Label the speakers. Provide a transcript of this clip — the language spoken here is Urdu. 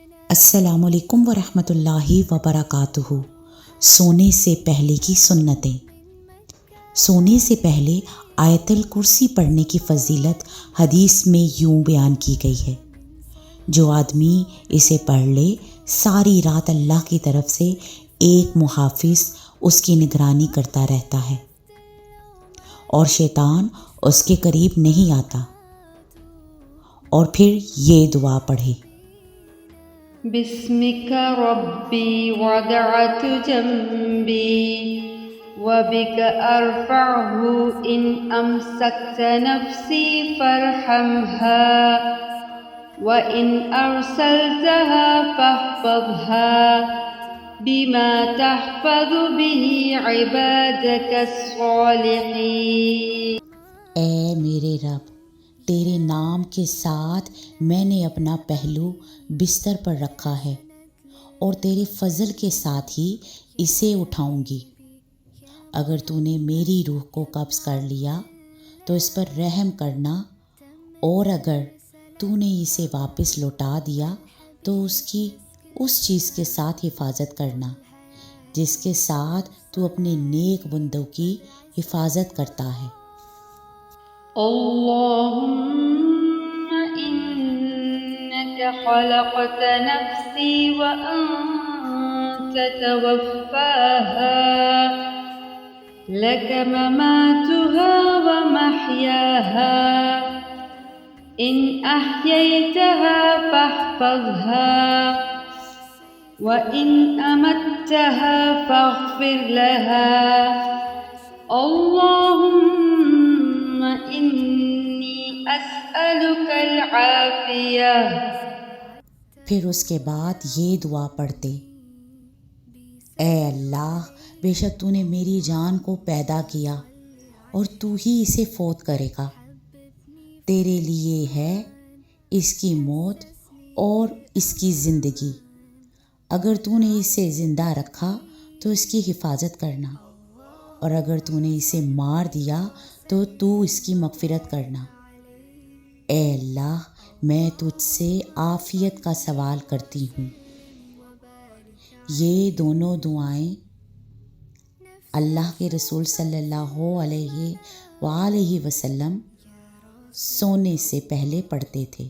Speaker 1: السلام علیکم ورحمۃ اللہ وبرکاتہ۔ سونے سے پہلے کی سنتیں۔ سونے سے پہلے آیت الکرسی پڑھنے کی فضیلت حدیث میں یوں بیان کی گئی ہے: جو آدمی اسے پڑھ لے، ساری رات اللہ کی طرف سے ایک محافظ اس کی نگرانی کرتا رہتا ہے اور شیطان اس کے قریب نہیں آتا۔ اور پھر یہ دعا پڑھے:
Speaker 2: بسمک ربی وضعت جنبی وبک ارفعہ ان امسکت نفسی فارحمها وان ارسلتها فاحفظها بما تحفظ به عبادك الصالحین۔
Speaker 1: اے میرے رب، تیرے نام کے ساتھ میں نے اپنا پہلو بستر پر رکھا ہے اور تیرے فضل کے ساتھ ہی اسے اٹھاؤں گی۔ اگر تو نے میری روح کو قبض کر لیا تو اس پر رحم کرنا، اور اگر تو نے اسے واپس لوٹا دیا تو اس کی اس چیز کے ساتھ حفاظت کرنا جس کے ساتھ تو اپنے نیک بندوں کی حفاظت کرتا ہے۔
Speaker 2: اللہم انک خلقت نفسی وانت توفاها لک مماتها ومحیاها ان احییتها فاحفظها وان امتها فاغفر لها اللہم انی اسألک العافیہ۔
Speaker 1: پھر اس کے بعد یہ دعا پڑھتے: اے اللہ، بے شک تو نے میری جان کو پیدا کیا اور تو ہی اسے فوت کرے گا۔ تیرے لیے ہے اس کی موت اور اس کی زندگی۔ اگر تو نے اسے زندہ رکھا تو اس کی حفاظت کرنا، اور اگر تو نے اسے مار دیا تو اس کی مغفرت کرنا۔ اے اللہ، میں تجھ سے عافیت کا سوال کرتی ہوں۔ یہ دونوں دعائیں اللہ کے رسول صلی اللہ علیہ وآلہ وسلم سونے سے پہلے پڑھتے تھے۔